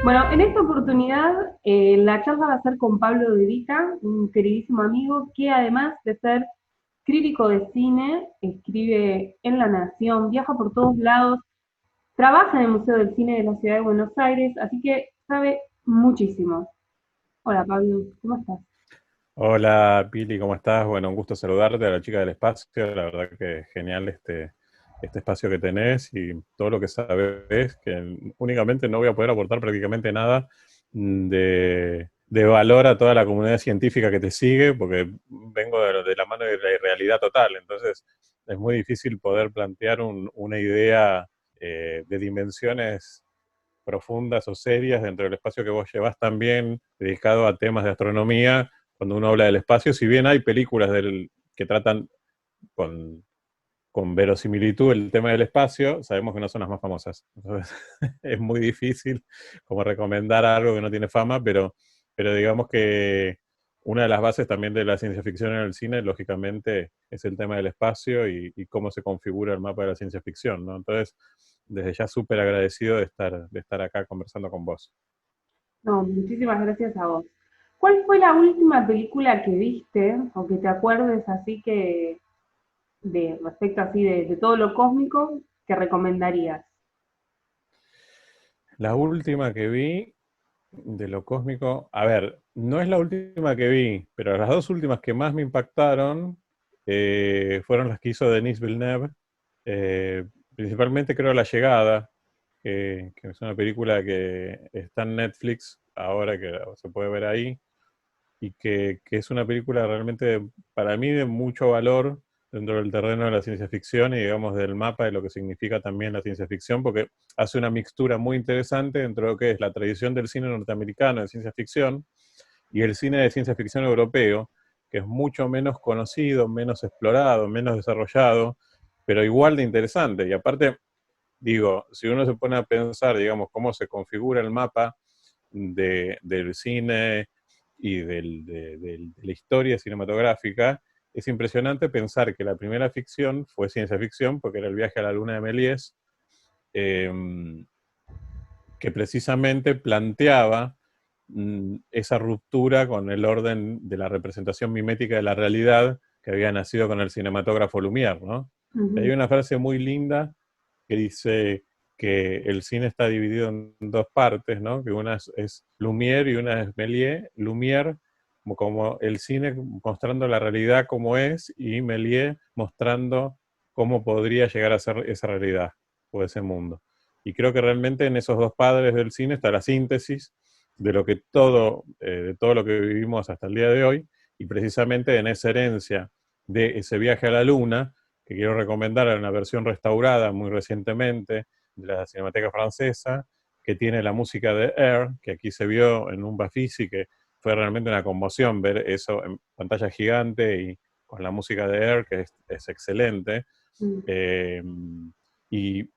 Bueno, en esta oportunidad la charla va a ser con Pablo De Vita, un queridísimo amigo que además de ser crítico de cine, escribe en La Nación, viaja por todos lados, trabaja en el Museo del Cine de la Ciudad de Buenos Aires, así que sabe muchísimo. Hola Pablo, ¿cómo estás? Hola Pili, ¿cómo estás? Bueno, un gusto saludarte a la chica del espacio. La verdad que genial este espacio que tenés y todo lo que sabes, que únicamente no voy a poder aportar prácticamente nada de valor a toda la comunidad científica que te sigue, porque vengo de la mano de la realidad total. Entonces, es muy difícil poder plantear una idea de dimensiones profundas o serias dentro del espacio que vos llevas también, dedicado a temas de astronomía, cuando uno habla del espacio, si bien hay películas que tratan con, con verosimilitud el tema del espacio, sabemos que no son las más famosas. Entonces, es muy difícil como recomendar algo que no tiene fama, pero digamos que una de las bases también de la ciencia ficción en el cine, lógicamente, es el tema del espacio y cómo se configura el mapa de la ciencia ficción, ¿no? Entonces, desde ya súper agradecido de estar acá conversando con vos. No, muchísimas gracias a vos. ¿Cuál fue la última película que viste o que te acuerdes así que de respecto así de todo lo cósmico que recomendarías? La última que vi de lo cósmico, a ver, no es la última que vi, pero las dos últimas que más me impactaron fueron las que hizo Denis Villeneuve, principalmente creo La Llegada, que es una película que está en Netflix ahora, que se puede ver ahí, y que es una película realmente para mí de mucho valor dentro del terreno de la ciencia ficción y digamos del mapa de lo que significa también la ciencia ficción, porque hace una mixtura muy interesante dentro de lo que es la tradición del cine norteamericano de ciencia ficción y el cine de ciencia ficción europeo, que es mucho menos conocido, menos explorado, menos desarrollado, pero igual de interesante. Y aparte, digo, si uno se pone a pensar, digamos, cómo se configura el mapa del cine y de la historia cinematográfica, es impresionante pensar que la primera ficción fue ciencia ficción, porque era el viaje a la luna de Méliès, eh, que precisamente planteaba esa ruptura con el orden de la representación mimética de la realidad que había nacido con el cinematógrafo Lumière, ¿no? Y hay Ujú. una frase muy linda que dice que el cine está dividido en dos partes, ¿no? Que una es Lumière y una es Méliès. Lumière como el cine mostrando la realidad como es y Méliès mostrando cómo podría llegar a ser esa realidad o ese mundo. Y creo que realmente en esos dos padres del cine está la síntesis de lo que de todo lo que vivimos hasta el día de hoy, y precisamente en esa herencia de ese viaje a la luna, que quiero recomendar en una versión restaurada muy recientemente de la Cinemateca Francesa, que tiene la música de Air, que aquí se vio en un Bafisi, que fue realmente una conmoción ver eso en pantalla gigante y con la música de Air, que es excelente. Mm. Eh, y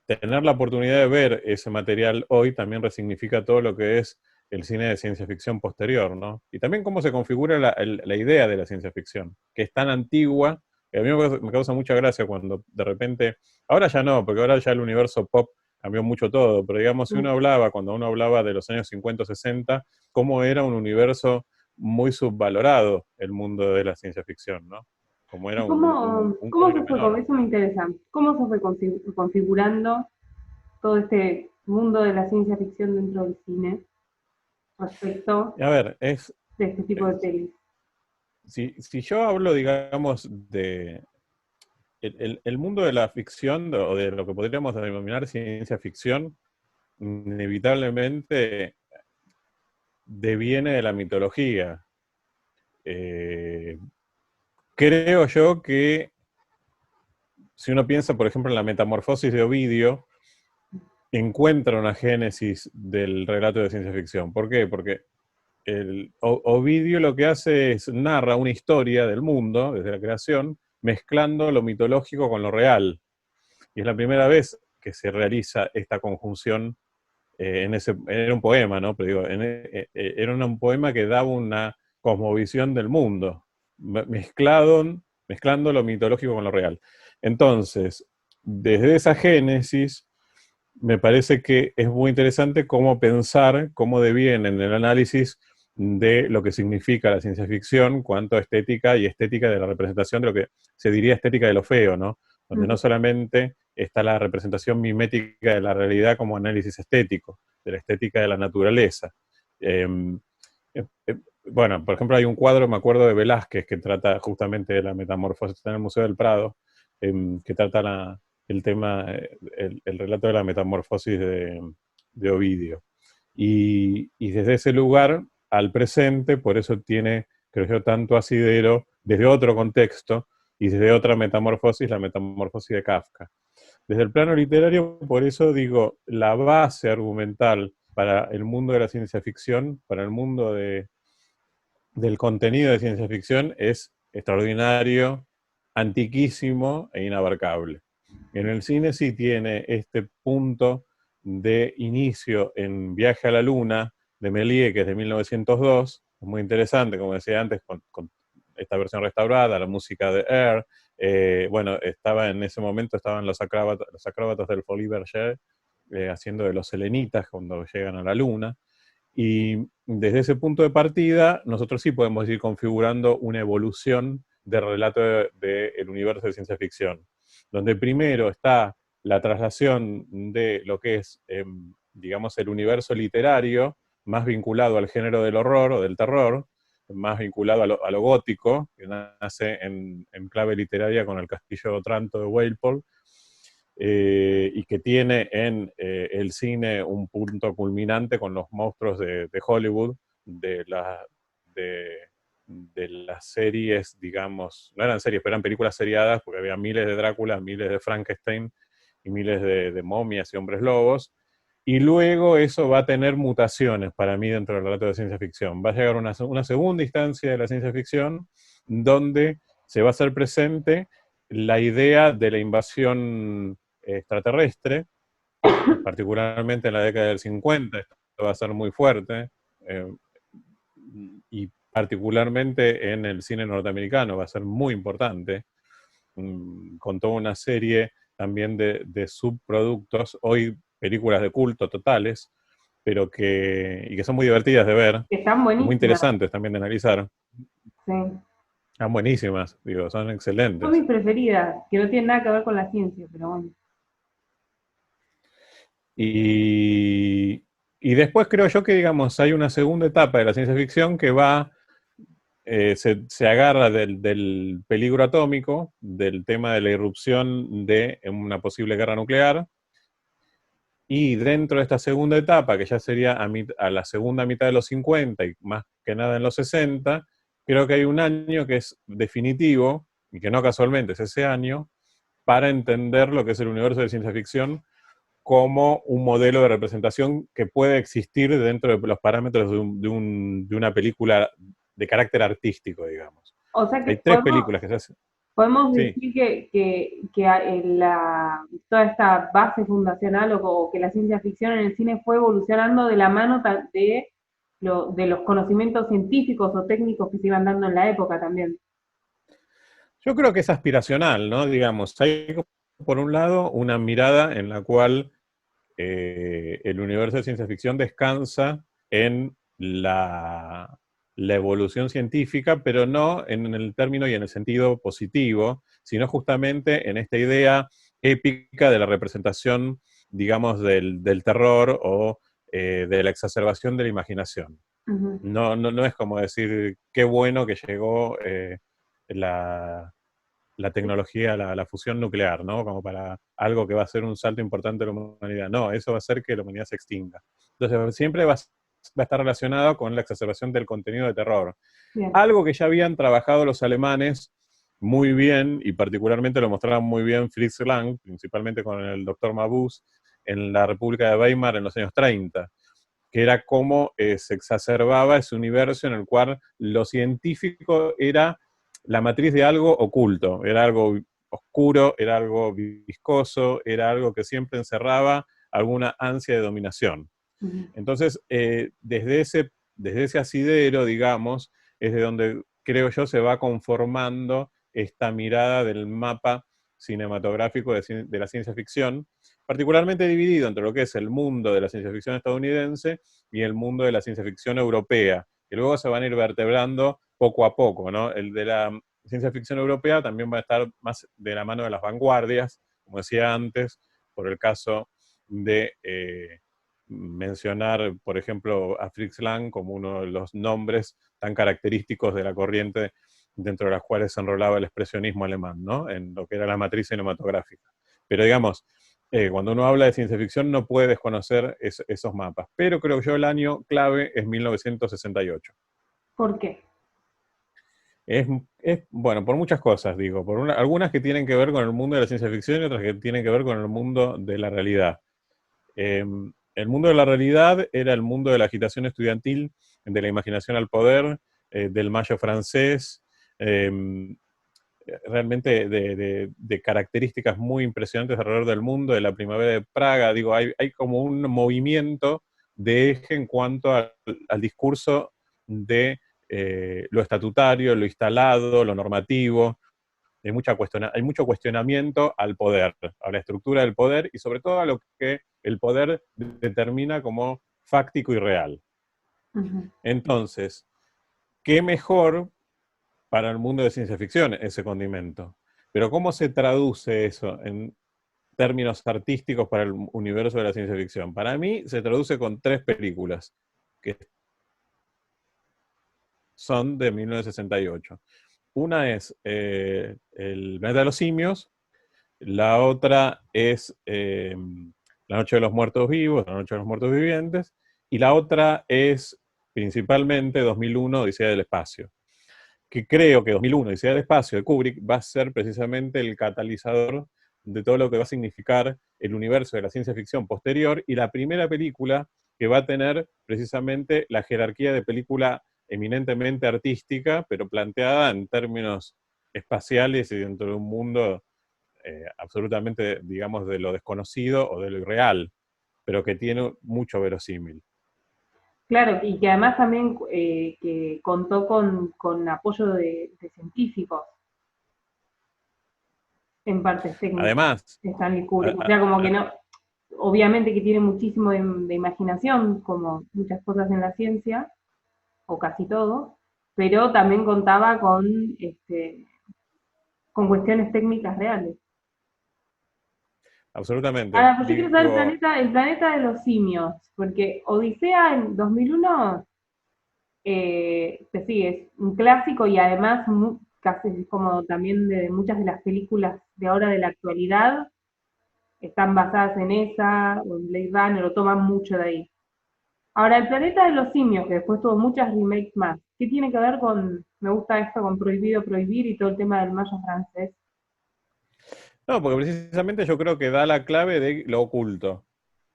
tener la oportunidad de ver ese material hoy también resignifica todo lo que es el cine de ciencia ficción posterior, ¿no? Y también cómo se configura la idea de la ciencia ficción, que es tan antigua, que a mí me causa mucha gracia cuando de repente, ahora ya no, porque ahora ya el universo pop cambió mucho todo, pero digamos, si uno Mm. hablaba, cuando uno hablaba de los años 50 o 60, cómo era un universo muy subvalorado el mundo de la ciencia ficción, ¿no? Como era ¿Y cómo, un cómo cobre se fue, menor. eso me interesa, cómo se fue configurando todo este mundo de la ciencia ficción dentro del cine respecto A ver, de este tipo de pelis? si yo hablo, digamos, de el mundo de la ficción o de lo que podríamos denominar ciencia ficción, inevitablemente deviene de la mitología. Eh, Creo yo que si uno piensa, por ejemplo, en la metamorfosis de Ovidio, encuentra una génesis del relato de ciencia ficción. ¿Por qué? Porque Ovidio lo que hace es narra una historia del mundo desde la creación, mezclando lo mitológico con lo real. Y es la primera vez que se realiza esta conjunción era un poema, ¿no? Pero digo, era un poema que daba una cosmovisión del mundo, mezclando lo mitológico con lo real. Entonces, desde esa génesis, me parece que es muy interesante cómo pensar, cómo deviene en el análisis de lo que significa la ciencia ficción, cuanto a estética y estética de la representación de lo que se diría estética de lo feo, ¿no? Donde no Ujú. solamente está la representación mimética de la realidad como análisis estético, de la estética de la naturaleza. Eh, bueno, por ejemplo, hay un cuadro, me acuerdo, de Velázquez, que trata justamente de la metamorfosis, está en el Museo del Prado, que trata el tema, el relato de la metamorfosis de Ovidio. Y desde ese lugar al presente, por eso tiene, creo yo, tanto asidero desde otro contexto y desde otra metamorfosis, la metamorfosis de Kafka. Desde el plano literario, por eso digo, la base argumental para el mundo de la ciencia ficción, para el mundo del contenido de ciencia ficción es extraordinario, antiquísimo e inabarcable. En el cine sí tiene este punto de inicio en Viaje a la Luna de Méliès, que es de 1902, es muy interesante, como decía antes, con esta versión restaurada, la música de Air. Bueno, estaba en ese momento, estaban los acróbatas del Folies Bergère haciendo de los selenitas cuando llegan a la Luna. Y desde ese punto de partida, nosotros sí podemos ir configurando una evolución del relato del universo de ciencia ficción, donde primero está la traslación de lo que es, digamos, el universo literario, más vinculado al género del horror o del terror, más vinculado a lo gótico, que nace en clave literaria con el Castillo de Otranto de Walpole, y que tiene en el cine un punto culminante con los monstruos de Hollywood, de, la, de, de las series, digamos, no eran series, pero eran películas seriadas, porque había miles de Drácula, miles de Frankenstein y miles de momias y hombres lobos. Y luego eso va a tener mutaciones para mí dentro del relato de ciencia ficción. Va a llegar una segunda instancia de la ciencia ficción donde se va a hacer presente la idea de la invasión extraterrestre, particularmente en la década del 50, esto va a ser muy fuerte, eh, y particularmente en el cine norteamericano va a ser muy importante, con toda una serie también de subproductos, hoy películas de culto totales, pero y que son muy divertidas de ver, Que están y muy buenísimas, interesantes también de analizar. sí. Están buenísimas, digo, son Son excelentes. mis preferidas, que no tienen nada que ver con la ciencia, pero bueno. Y, y después creo yo que, digamos, hay una segunda etapa de la ciencia ficción que se agarra del peligro atómico, del tema de la irrupción de una posible guerra nuclear, y dentro de esta segunda etapa, que ya sería a la segunda mitad de los 50 y más que nada en los 60, creo que hay un año que es definitivo, y que no casualmente es ese año, para entender lo que es el universo de ciencia ficción como un modelo de representación que puede existir dentro de los parámetros de una película de carácter artístico, digamos. O sea que Hay tres películas que se hacen. podemos Sí, decir toda esta base fundacional o que la ciencia ficción en el cine fue evolucionando de la mano de los conocimientos científicos o técnicos que se iban dando en la época también. yo creo que es aspiracional, ¿no? Digamos, hay por un lado una mirada en la cual el universo de ciencia ficción descansa en la evolución científica, pero no en el término y en el sentido positivo, sino justamente en esta idea épica de la representación, digamos, del terror o de la exacerbación de la imaginación. Ujú. No es como decir qué bueno que llegó la, la tecnología, la fusión nuclear, ¿no? Como para algo que va a ser un salto importante de la humanidad. No, eso va a hacer que la humanidad se extinga. Entonces, siempre va a estar relacionado con la exacerbación del contenido de terror. Bien. Algo que ya habían trabajado los alemanes muy bien, y particularmente lo mostraban muy bien Fritz Lang, principalmente con el doctor Mabuse, en la República de Weimar en los años 30, que era cómo se exacerbaba ese universo en el cual lo científico era la matriz de algo oculto, era algo oscuro, era algo viscoso, era algo que siempre encerraba alguna ansia de dominación. Ujú. Entonces, desde ese asidero, digamos, es de donde creo yo se va conformando esta mirada del mapa cinematográfico de la ciencia ficción, particularmente dividido entre lo que es el mundo de la ciencia ficción estadounidense y el mundo de la ciencia ficción europea, que luego se van a ir vertebrando poco a poco, ¿no? El de la ciencia ficción europea también va a estar más de la mano de las vanguardias, como decía antes, por el caso de mencionar, por ejemplo, a Fritz Lang como uno de los nombres tan característicos de la corriente dentro de las cuales se enrolaba el expresionismo alemán, ¿no? En lo que era la matriz cinematográfica. Pero digamos, cuando uno habla de ciencia ficción no puede desconocer esos mapas. Pero creo que yo el año clave es 1968. ¿Por qué? Es, bueno, por muchas cosas, digo, algunas que tienen que ver con el mundo de la ciencia ficción y otras que tienen que ver con el mundo de la realidad. Eh, el mundo de la realidad era el mundo de la agitación estudiantil, de la imaginación al poder, del mayo francés, eh, realmente de características muy impresionantes alrededor del mundo, de la primavera de Praga. Digo, hay como un movimiento de eje en cuanto al discurso de lo estatutario, lo instalado, lo normativo. Hay mucho cuestionamiento al poder, a la estructura del poder y sobre todo a lo que el poder determina como fáctico y real. Ujú. Entonces, ¿qué mejor para el mundo de ciencia ficción ese condimento? Pero ¿cómo se traduce eso en términos artísticos para el universo de la ciencia ficción? Para mí se traduce con 3 películas que son de 1968. Una es El planeta de los simios, la otra es La noche de los muertos vivos, La noche de los muertos vivientes, y la otra es principalmente 2001, Odisea del espacio, que creo que 2001, Odisea del espacio de Kubrick va a ser precisamente el catalizador de todo lo que va a significar el universo de la ciencia ficción posterior y la primera película que va a tener precisamente la jerarquía de película eminentemente artística, pero planteada en términos espaciales y dentro de un mundo absolutamente, digamos, de lo desconocido o de lo irreal, pero que tiene mucho verosímil. Claro, y que además también que contó con apoyo de científicos en partes técnicas, Además, Stanley a, Kubrick. O a, sea, como que a, no, obviamente que tiene muchísimo de imaginación, como muchas cosas en la ciencia, o casi todo, pero también contaba con cuestiones técnicas reales. absolutamente. Ahora, pues yo quiero saber Digo, el planeta de los simios, porque Odisea en 2001, pues sí, es un clásico y además casi como también de muchas de las películas de ahora de la actualidad están basadas en esa, o en Blade Runner, o toman mucho de ahí. Ahora, el planeta de los simios, que después tuvo muchas remakes más, ¿qué tiene que ver con, me gusta esto, con prohibido prohibir y todo el tema del mayo francés? no, porque precisamente yo creo que da la clave de lo oculto,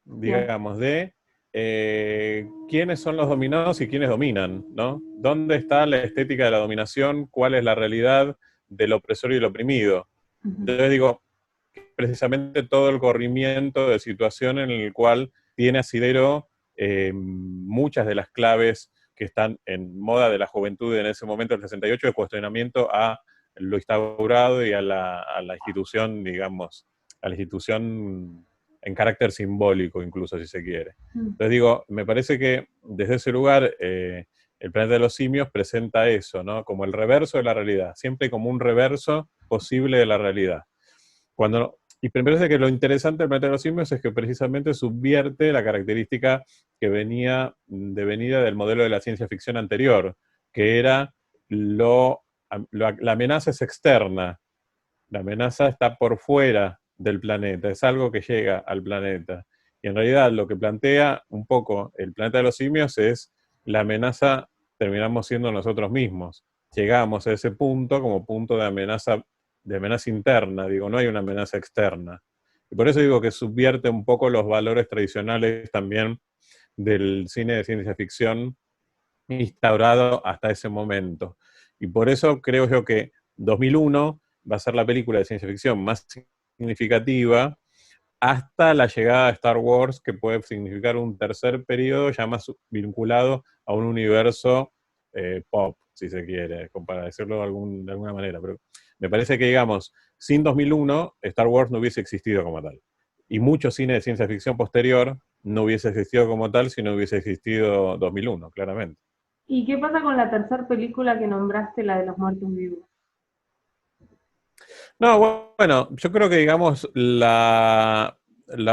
Bien. digamos, de quiénes son los dominados y quiénes dominan, ¿no? ¿Dónde está la estética de la dominación? ¿Cuál es la realidad del opresor y el oprimido? Ujú. Entonces digo, precisamente todo el corrimiento de situación en el cual tiene asidero muchas de las claves que están en moda de la juventud en ese momento del 68, de cuestionamiento a lo instaurado y a la institución, digamos, a la institución en carácter simbólico, incluso si se quiere. Mm. Entonces digo, me parece que desde ese lugar el planeta de los simios presenta eso, ¿no? Como el reverso de la realidad, siempre como un reverso posible de la realidad. Y me parece que lo interesante del planeta de los simios es que precisamente subvierte la característica que venía devenida del modelo de la ciencia ficción anterior, que era la amenaza es externa, la amenaza está por fuera del planeta, es algo que llega al planeta. Y en realidad lo que plantea un poco el planeta de los simios es la amenaza terminamos siendo nosotros mismos. Llegamos a ese punto como punto de amenaza interna, digo, no hay una amenaza externa. Y por eso digo que subvierte un poco los valores tradicionales también del cine de ciencia ficción instaurado hasta ese momento. Y por eso creo yo que 2001 va a ser la película de ciencia ficción más significativa hasta la llegada de Star Wars, que puede significar un tercer periodo ya más vinculado a un universo pop, si se quiere, para decirlo de alguna manera. Pero me parece que, digamos, sin 2001, Star Wars no hubiese existido como tal. y mucho cine de ciencia ficción posterior no hubiese existido como tal si no hubiese existido 2001, claramente. ¿Y qué pasa con la tercera película que nombraste, la de los muertos vivos? No, bueno, yo creo que digamos la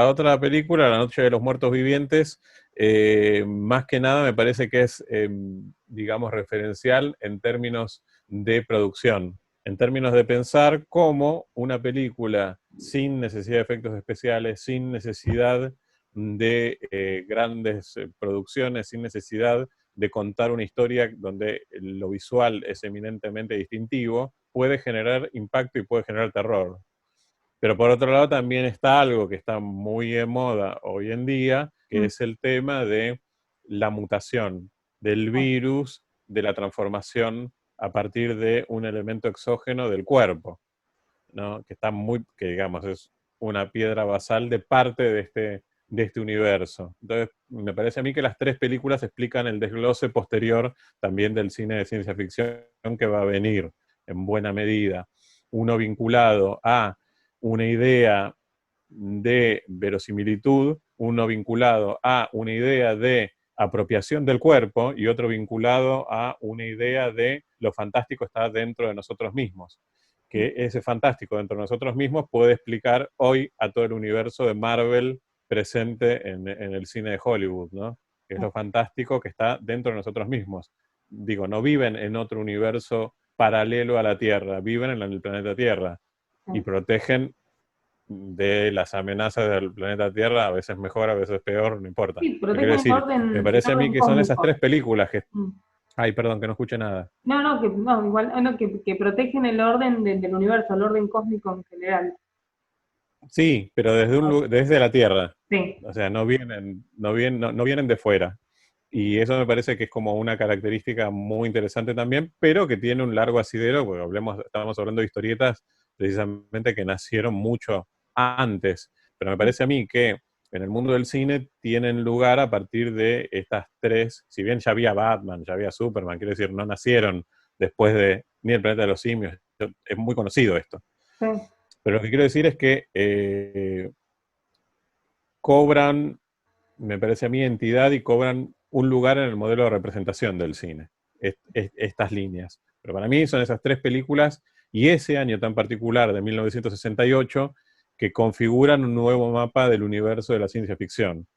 otra película, La Noche de los Muertos Vivientes, más que nada me parece que es, digamos, referencial en términos de producción, en términos de pensar cómo una película sin necesidad de efectos especiales, sin necesidad de grandes producciones, sin necesidad de contar una historia donde lo visual es eminentemente distintivo, puede generar impacto y puede generar terror. Pero por otro lado también está algo que está muy de moda hoy en día, que Mm, es el tema de la mutación del ah, virus, de la transformación a partir de un elemento exógeno del cuerpo, ¿no? Que está muy, que digamos, es una piedra basal de parte de este universo. Entonces, me parece a mí que las tres películas explican el desglose posterior también del cine de ciencia ficción que va a venir en buena medida. Uno vinculado a una idea de verosimilitud, uno vinculado a una idea de apropiación del cuerpo y otro vinculado a una idea de lo fantástico está dentro de nosotros mismos. Que ese fantástico dentro de nosotros mismos puede explicar hoy a todo el universo de Marvel presente en el cine de Hollywood, ¿no? Que es ah, lo fantástico que está dentro de nosotros mismos. Digo, no viven en otro universo paralelo a la Tierra, viven en el planeta Tierra y ah. protegen de las amenazas del planeta Tierra, a veces mejor, a veces peor, no importa. Sí, Pero quiero protegen decir, me el parece a mí orden que son esas cósmico. tres películas que... Mm. Ay, perdón, que no escuché nada. No, no, no, igual, no, que protegen el orden del universo, el orden cósmico en general. Sí, pero desde la Tierra. Sí, O sea, no vienen de fuera. Y eso me parece que es como una característica muy interesante también, pero que tiene un largo asidero, porque estábamos hablando de historietas precisamente que nacieron mucho antes. Pero me parece a mí que en el mundo del cine tienen lugar a partir de estas tres, si bien ya había Batman, ya había Superman, quiero decir, no nacieron después de ni el planeta de los simios. Es muy conocido esto. sí, Pero lo que quiero decir es que cobran, me parece a mí, entidad y cobran un lugar en el modelo de representación del cine, estas líneas. Pero para mí son esas tres películas y ese año tan particular de 1968 que configuran un nuevo mapa del universo de la ciencia ficción.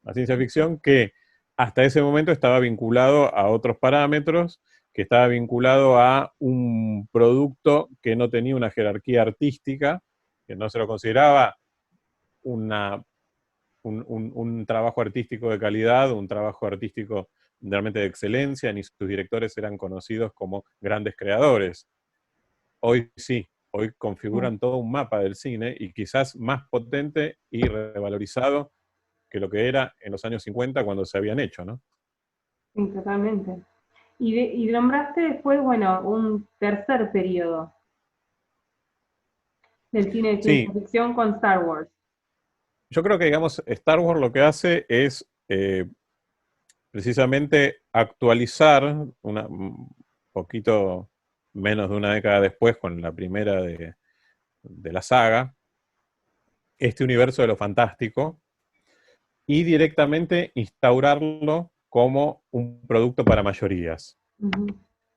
La ciencia ficción que hasta ese momento estaba vinculado a otros parámetros, que estaba vinculado a un producto que no tenía una jerarquía artística, que no se lo consideraba una un trabajo artístico de calidad, un trabajo artístico realmente de excelencia, ni sus directores eran conocidos como grandes creadores. Hoy sí, hoy sí, configuran todo un mapa del cine y quizás más potente y revalorizado que lo que era en los años 50 cuando se habían hecho, ¿no? sí, totalmente. Y nombraste después, bueno, un tercer periodo del cine de ciencia Sí, ficción con Star Wars. yo creo que, digamos, Star Wars lo que hace es precisamente actualizar un poquito menos de una década después con la primera de la saga, este universo de lo fantástico y directamente instaurarlo como un producto para mayorías. Ujú.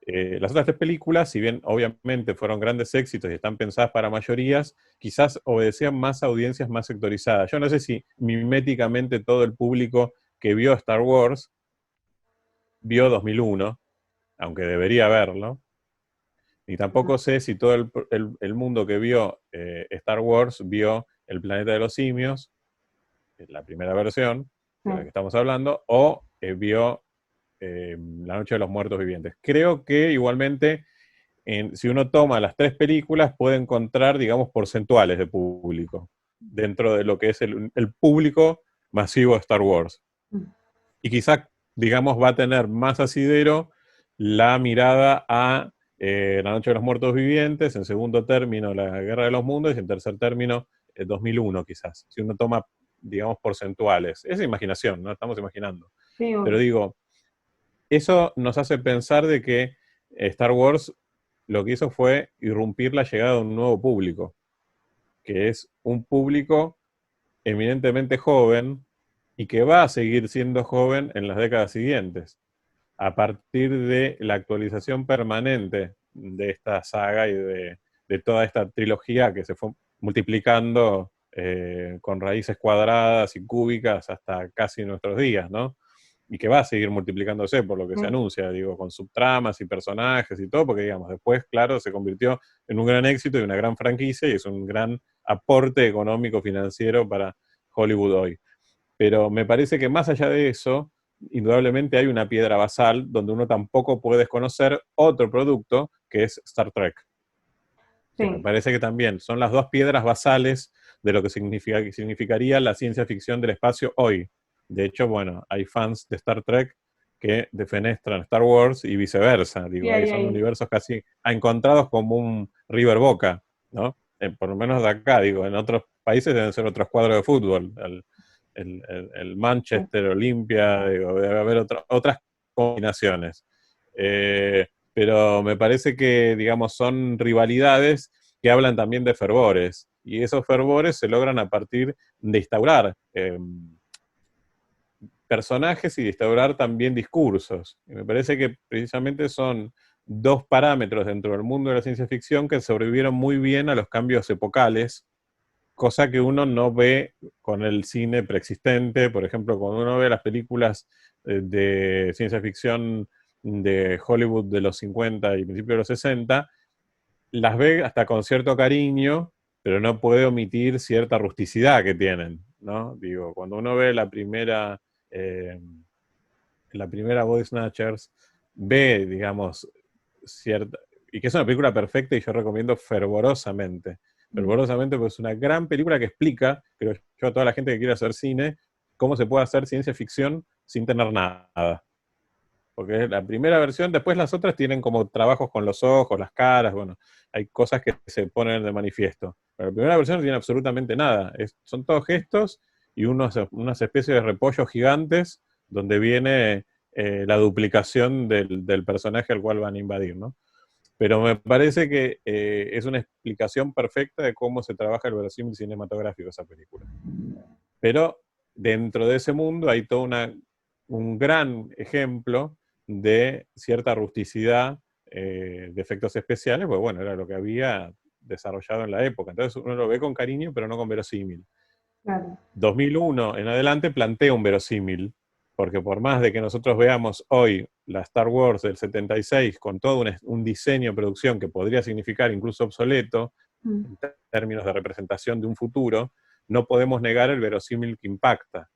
Las otras tres películas, si bien obviamente fueron grandes éxitos y están pensadas para mayorías, quizás obedecían más a audiencias más sectorizadas. Yo no sé si miméticamente todo el público que vio Star Wars vio 2001, aunque debería verlo, y tampoco sé si todo el mundo que vio Star Wars vio El planeta de los simios, la primera versión Sí, de la que estamos hablando, o vio La Noche de los Muertos Vivientes. Creo que igualmente, si uno toma las tres películas, puede encontrar, digamos, porcentuales de público dentro de lo que es el público masivo de Star Wars. mm, Y quizá, digamos, va a tener más asidero la mirada a La Noche de los Muertos Vivientes, en segundo término La Guerra de los Mundos y en tercer término 2001 quizás, si uno toma, digamos, porcentuales. Es imaginación, ¿no? Estamos imaginando. sí, Pero digo, eso nos hace pensar de que Star Wars lo que hizo fue irrumpir la llegada de un nuevo público, que es un público eminentemente joven y que va a seguir siendo joven en las décadas siguientes, a partir de la actualización permanente de esta saga y de toda esta trilogía que se fue multiplicando con raíces cuadradas y cúbicas hasta casi nuestros días, ¿no? Y que va a seguir multiplicándose por lo que se Sí, anuncia, digo, con subtramas y personajes y todo, porque digamos, después, claro, se convirtió en un gran éxito y una gran franquicia y es un gran aporte económico financiero para Hollywood hoy. Pero me parece que más allá de eso, indudablemente hay una piedra basal donde uno tampoco puede desconocer otro producto que es Star Trek, que me sí, parece que también son las dos piedras basales de lo que significaría la ciencia ficción del espacio hoy. De hecho, bueno, hay fans de Star Trek que defenestran Star Wars y viceversa. sí, Digo, ahí son universos casi encontrados como un River Boca, ¿no? Por lo menos de acá, digo, en otros países deben ser otros cuadros de fútbol. El sí, Manchester, Olimpia, digo, debe haber otras combinaciones. Pero me parece que, digamos, son rivalidades que hablan también de fervores, y esos fervores se logran a partir de instaurar personajes y de instaurar también discursos. Y me parece que precisamente son dos parámetros dentro del mundo de la ciencia ficción que sobrevivieron muy bien a los cambios epocales, cosa que uno no ve con el cine preexistente. Por ejemplo, cuando uno ve las películas de ciencia ficción de Hollywood de los 50 y principios de los 60, las ve hasta con cierto cariño, pero no puede omitir cierta rusticidad que tienen, ¿no? Digo, cuando uno ve eh, la primera Body Snatchers, ve, digamos, cierta, y que es una película perfecta y yo recomiendo fervorosamente, porque es una gran película que explica, creo yo, a toda la gente que quiere hacer cine, cómo se puede hacer ciencia ficción sin tener nada. Porque es la primera versión, después las otras tienen como trabajos con los ojos, las caras, bueno, hay cosas que se ponen de manifiesto. Pero la primera versión no tiene absolutamente nada, son todos gestos y unas especies de repollos gigantes donde viene la duplicación del personaje al cual van a invadir, ¿no? Pero me parece que es una explicación perfecta de cómo se trabaja el verosímil cinematográfico de esa película. Pero dentro de ese mundo hay todo un gran ejemplo de cierta rusticidad de efectos especiales, pues bueno, era lo que había desarrollado en la época. Entonces uno lo ve con cariño, pero no con verosímil. claro. 2001 en adelante plantea un verosímil, porque por más de que nosotros veamos hoy la Star Wars del 76 con todo un diseño de producción que podría significar incluso obsoleto Mm. en términos de representación de un futuro, no podemos negar el verosímil que impacta.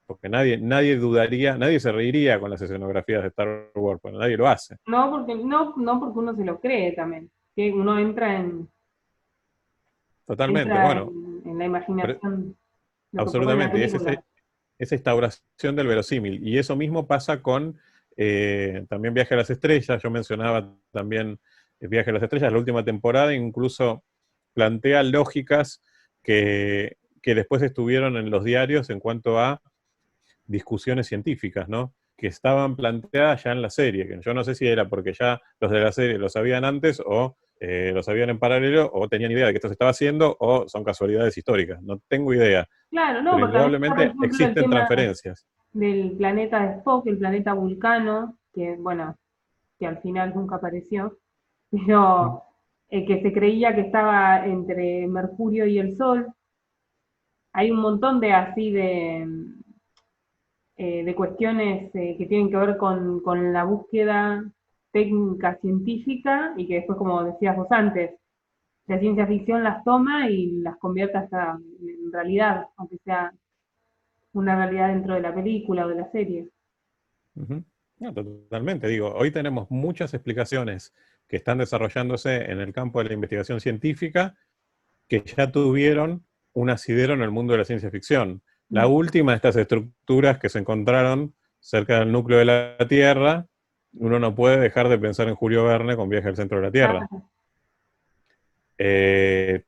Porque nadie dudaría, nadie se reiría con las escenografías de Star Wars, porque nadie lo hace. No porque uno se lo cree también, que uno Totalmente, entra bueno, en la imaginación, lo que propone la absolutamente. Y es película. esa instauración del verosímil. Y eso mismo pasa con también Viaje a las Estrellas. Yo mencionaba también Viaje a las Estrellas, la última temporada, incluso plantea lógicas que después estuvieron en los diarios en cuanto a discusiones científicas, ¿no? Que estaban planteadas ya en la serie, que yo no sé si era porque ya los de la serie lo sabían antes o lo sabían en paralelo o tenían idea de que esto se estaba haciendo o son casualidades históricas, no tengo idea, Claro, no, pero pero también está, por indudablemente ejemplo, el existen tema transferencias. del planeta de Spock, el planeta Vulcano, que bueno, que al final nunca apareció, pero que se creía que estaba entre Mercurio y el Sol. Hay un montón de así de cuestiones que tienen que ver con la búsqueda técnica científica y que después, como decías vos antes, la ciencia ficción las toma y las convierte hasta en realidad, aunque sea una realidad dentro de la película o de la serie. Ujú. No, totalmente, digo, hoy tenemos muchas explicaciones que están desarrollándose en el campo de la investigación científica que ya tuvieron un asidero en el mundo de la ciencia ficción. La Mm. última de estas estructuras que se encontraron cerca del núcleo de la Tierra, uno no puede dejar de pensar en Julio Verne con Viaje al centro de la Tierra. Ah,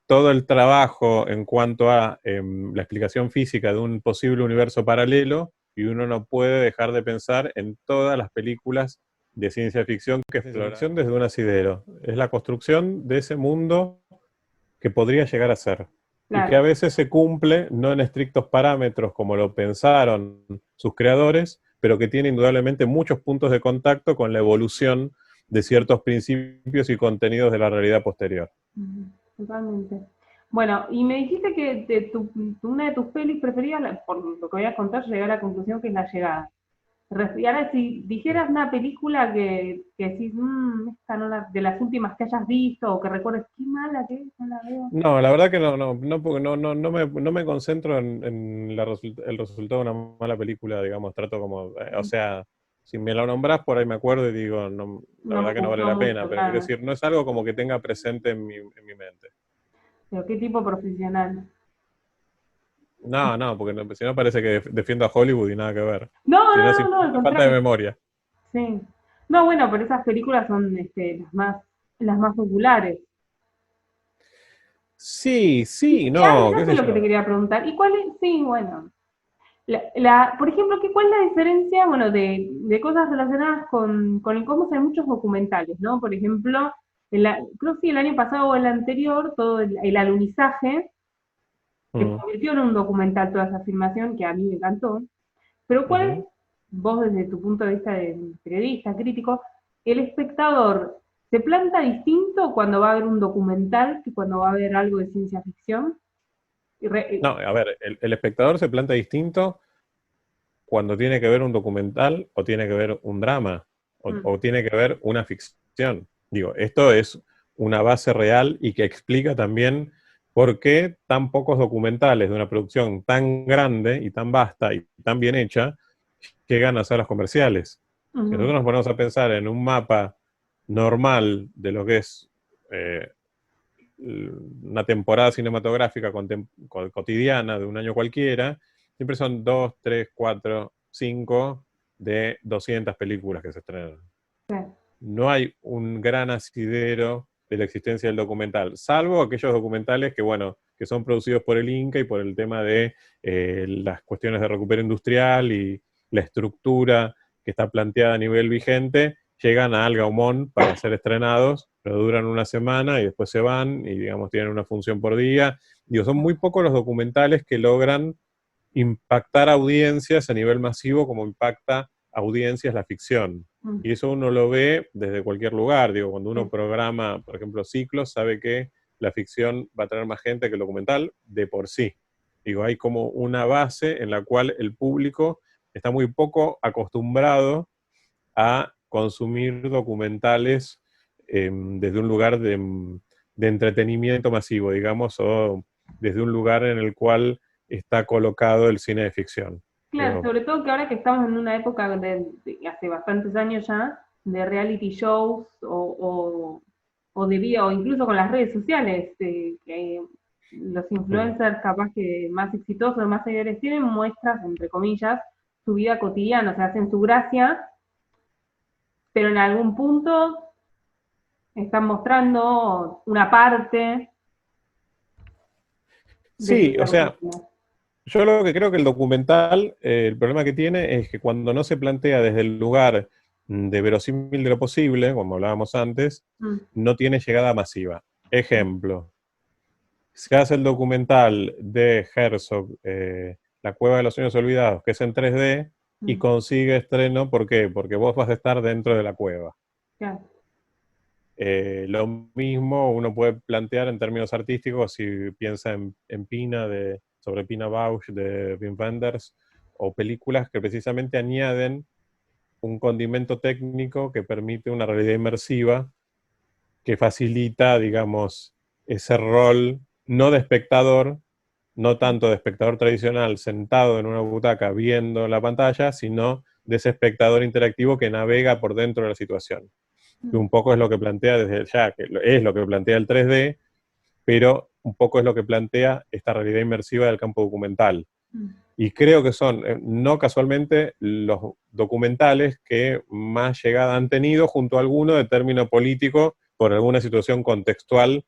Todo el trabajo en cuanto a la explicación física de un posible universo paralelo, y uno no puede dejar de pensar en todas las películas de ciencia ficción que es exploración desde un asidero. Es la construcción de ese mundo que podría llegar a ser. y que a claro. veces se cumple, no en estrictos parámetros como lo pensaron sus creadores, pero que tiene indudablemente muchos puntos de contacto con la evolución de ciertos principios y contenidos de la realidad posterior. Ujú, totalmente. Bueno, y me dijiste que una de tus pelis preferidas, por lo que voy a contar, llegué a la conclusión que es La Llegada. Y ahora, si dijeras una película que decís, esta no de las últimas que hayas visto o que recuerdes, qué mala que es, no la veo. No, la verdad que no, porque no me concentro en el resultado de una mala película, digamos, trato como, o sea, si me lo nombrás por ahí me acuerdo y digo, no, la No me verdad que no vale gustó la pena, mucho, pero quiero claro. decir, no es algo como que tenga presente en mi mente. Pero qué tipo profesional. No, porque si no parece que defiendo a Hollywood y nada que ver. No, Si no, no, no, no, al simplemente falta de contrario. memoria. Sí. No, bueno, pero esas películas son las más populares. Sí, sí, Y no, no qué sé sé lo que te yo. quería preguntar. ¿Y cuál es? Sí, bueno. Por ejemplo, ¿cuál es la diferencia, bueno, de cosas relacionadas con el cosmos? Hay muchos documentales, ¿no? Por ejemplo, creo que sí, el año pasado o el anterior, todo el alunizaje se Mm, convirtió en un documental, toda esa filmación, que a mí me encantó. Pero ¿cuál, ujú. vos desde tu punto de vista de periodista, crítico, el espectador se planta distinto cuando va a ver un documental que cuando va a ver algo de ciencia ficción? Y No, a ver, el espectador se planta distinto cuando tiene que ver un documental o tiene que ver un drama mm, o tiene que ver una ficción. Digo, esto es una base real y que explica también por qué tan pocos documentales de una producción tan grande y tan vasta y tan bien hecha llegan a salas comerciales. Si ujú, nosotros nos ponemos a pensar en un mapa normal de lo que es eh, una temporada cinematográfica cotidiana de un año cualquiera, siempre son 2, 3, 4, 5 de 200 películas que se estrenan. sí, No hay un gran asidero de la existencia del documental, salvo aquellos documentales que, bueno, que son producidos por el Inca y por el tema de las cuestiones de recupero industrial y la estructura que está planteada a nivel vigente, llegan a Algaumón para ser estrenados, pero duran una semana y después se van y, digamos, tienen una función por día. Digo, son muy pocos los documentales que logran impactar audiencias a nivel masivo como impacta audiencias la ficción. mm, Y eso uno lo ve desde cualquier lugar. Digo, cuando uno sí, programa, por ejemplo, ciclos, sabe que la ficción va a tener más gente que el documental de por sí. Digo, hay como una base en la cual el público está muy poco acostumbrado a consumir documentales desde un lugar de entretenimiento masivo, digamos, o desde un lugar en el cual está colocado el cine de ficción. claro, Digo, sobre todo que ahora que estamos en una época hace bastantes años ya, de reality shows o de vida, o incluso con las redes sociales, que los mm. influencers capaz que más exitosos, más seguidores tienen, muestras, entre comillas, su vida cotidiana, o sea, hacen su gracia, pero en algún punto están mostrando una parte de su Sí, vida o sea, cotidiana. yo lo que creo que el documental, el problema que tiene es que cuando no se plantea desde el lugar de verosímil de lo posible, como hablábamos antes, Mm, no tiene llegada masiva. Ejemplo, se hace el documental de Herzog, La Cueva de los Sueños Olvidados, que es en 3D, y mm, consigue estreno, ¿por qué? Porque vos vas a estar dentro de la cueva. claro, Lo mismo uno puede plantear en términos artísticos si piensa en Pina, sobre Pina Bausch de Wim Wenders, o películas que precisamente añaden un condimento técnico que permite una realidad inmersiva que facilita, digamos, ese rol no de espectador, no tanto de espectador tradicional sentado en una butaca viendo la pantalla, sino de ese espectador interactivo que navega por dentro de la situación. Que mm, un poco es lo que plantea desde ya, que es lo que plantea el 3D, pero un poco es lo que plantea esta realidad inmersiva del campo documental. mm, Y creo que son, no casualmente, los documentales que más llegada han tenido, junto a alguno de término político, por alguna situación contextual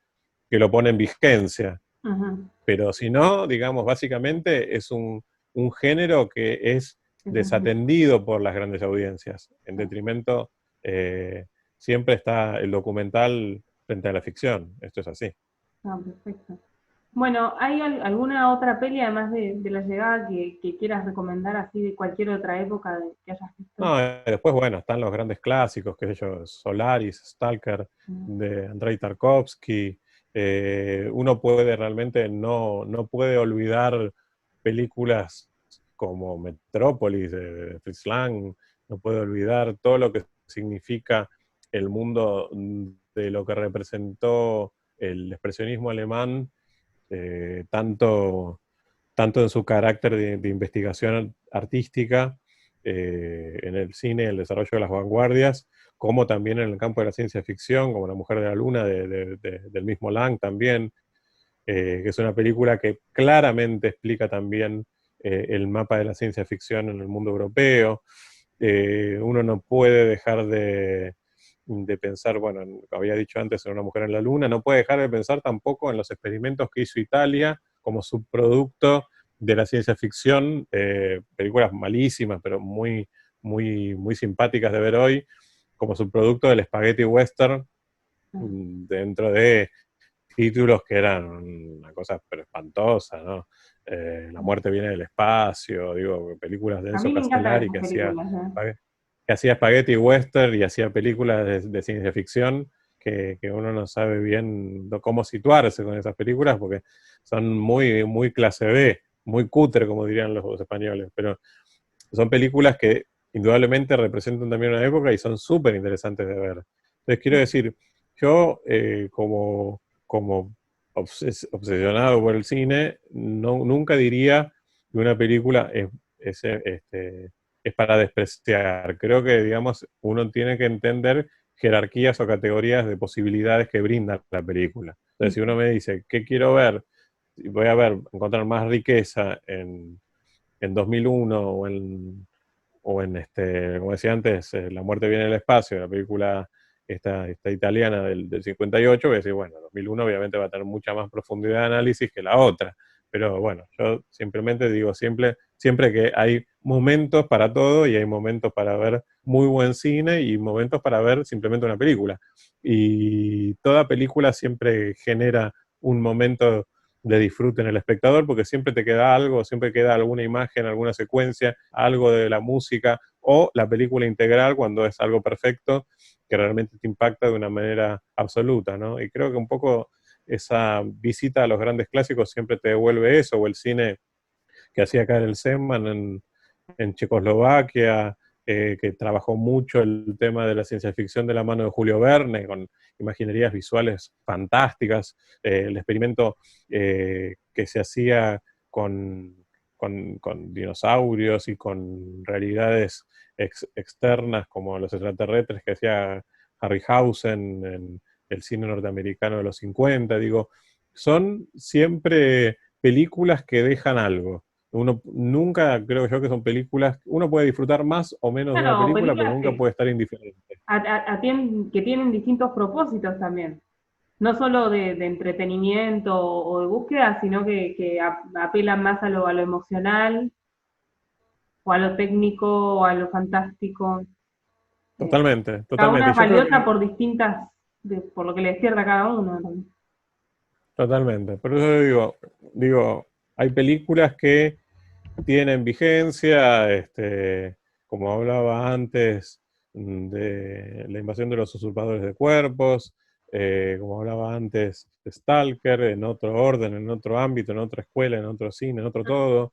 que lo pone en vigencia. ujú, Pero si no, digamos, básicamente es un género que es eso es muy desatendido por las grandes audiencias. En detrimento, eh, siempre está el documental frente a la ficción. Esto es así. ah, perfecto. Bueno, ¿hay alguna otra peli además de La Llegada que quieras recomendar así de cualquier otra época que hayas visto? No, después, bueno, están los grandes clásicos, qué sé yo, Solaris, Stalker, Mm. de Andrei Tarkovsky. Uno puede realmente, no puede olvidar películas como Metrópolis, de Fritz Lang, no puede olvidar todo lo que significa el mundo de lo que representó el expresionismo alemán, tanto tanto en su carácter de investigación artística, en el cine, el desarrollo de las vanguardias, como también en el campo de la ciencia ficción, como La Mujer de la Luna, del mismo Lang también, que es una película que claramente explica también el mapa de la ciencia ficción en el mundo europeo. Uno no puede dejar de pensar, bueno, había dicho antes en Una Mujer en la Luna, no puede dejar de pensar tampoco en los experimentos que hizo Italia como subproducto de la ciencia ficción, películas malísimas, pero muy simpáticas de ver hoy, como subproducto del spaghetti western, dentro de títulos que eran una cosa pero espantosa, ¿no? La muerte viene del espacio, digo, películas de A Enzo mí me encantan Castellari esas películas, ¿eh? que hacía spaghetti western y hacía películas de ciencia ficción que uno no sabe bien cómo situarse con esas películas porque son muy clase B, muy cutre, como dirían los españoles, pero son películas que indudablemente representan también una época y son súper interesantes de ver. Entonces quiero decir, yo como obsesionado por el cine, nunca diría que una película es para despreciar. Creo que, digamos, uno tiene que entender jerarquías o categorías de posibilidades que brinda la película. Entonces, si uno me dice, ¿qué quiero ver? Voy a ver, encontrar más riqueza en 2001 como decía antes, La muerte viene del espacio, la película esta italiana del 58, voy a decir, bueno, 2001 obviamente va a tener mucha más profundidad de análisis que la otra, pero bueno, yo simplemente digo siempre que hay momentos para todo y hay momentos para ver muy buen cine y momentos para ver simplemente una película. Y toda película siempre genera un momento de disfrute en el espectador, porque siempre te queda algo, siempre queda alguna imagen, alguna secuencia, algo de la música o la película integral cuando es algo perfecto que realmente te impacta de una manera absoluta, ¿no? Y creo que un poco esa visita a los grandes clásicos siempre te devuelve eso, o el cine que hacía Karel Zeman en Checoslovaquia, que trabajó mucho el tema de la ciencia ficción de la mano de Julio Verne, con imaginerías visuales fantásticas, el experimento que se hacía con dinosaurios y con realidades externas como los extraterrestres que hacía Harryhausen en el cine norteamericano de los 50, digo, son siempre películas que dejan algo. Uno nunca, creo yo que son películas, uno puede disfrutar más o menos de una Claro, película, pero películas nunca puede estar indiferente. que tienen distintos propósitos también. No solo de entretenimiento o de búsqueda, sino que apelan más a lo emocional, o a lo técnico, o a lo fantástico. Eh, Totalmente, Cada una totalmente. Y es yo creo valiosa que, por por lo que le despierta a cada uno, ¿no? totalmente. Por eso digo, hay películas que tienen vigencia, como hablaba antes, de la invasión de los usurpadores de cuerpos, como hablaba antes de Stalker, en otro orden, en otro ámbito, en otra escuela, en otro cine, en otro todo,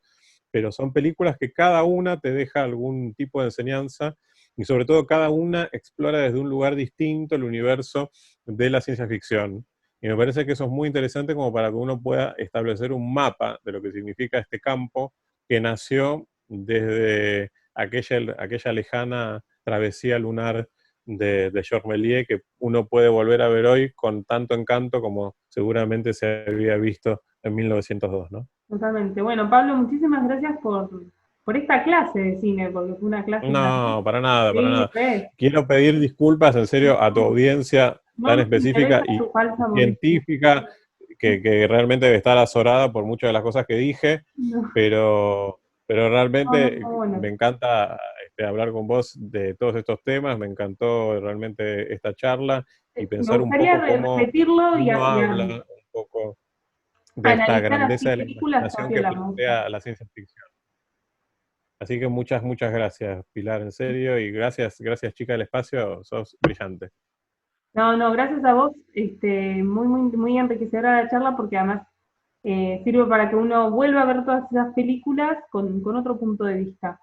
pero son películas que cada una te deja algún tipo de enseñanza y sobre todo cada una explora desde un lugar distinto el universo de la ciencia ficción. Y me parece que eso es muy interesante como para que uno pueda establecer un mapa de lo que significa este campo que nació desde aquella lejana travesía lunar de Georges Méliès, que uno puede volver a ver hoy con tanto encanto como seguramente se había visto en 1902, ¿no? Totalmente. Bueno, Pablo, muchísimas gracias por esta clase de cine, porque fue una clase No, también. para nada, para Sí, nada. fue. Quiero pedir disculpas en serio a tu audiencia No tan nos interesa específica y tu falsa modestia. científica que realmente debe estar azorada por muchas de las cosas que dije, No, pero, pero no, realmente me bueno. encanta hablar con vos de todos estos temas, me encantó realmente esta charla y Me pensar un gustaría poco cómo repetirlo uno habla un poco. de esta Analizar grandeza así de la películas imaginación también que la me gusta. plantea la ciencia ficción. Así que muchas, muchas gracias, Pilar, en serio, y gracias, gracias, chica del espacio, sos brillante. No, no, gracias a vos, muy, muy, muy enriquecedora la charla porque además sirve para que uno vuelva a ver todas esas películas con otro punto de vista,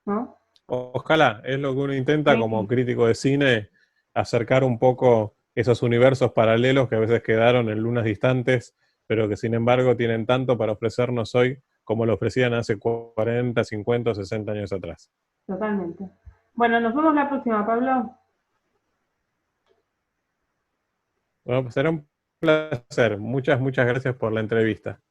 ¿no? Ojalá, es lo que uno intenta como Sí, crítico de cine, acercar un poco esos universos paralelos que a veces quedaron en lunas distantes, pero que sin embargo tienen tanto para ofrecernos hoy como lo ofrecían hace 40, 50 o 60 años atrás. totalmente. Bueno, nos vemos la próxima, Pablo. Bueno, pues será un placer. Muchas, muchas gracias por la entrevista.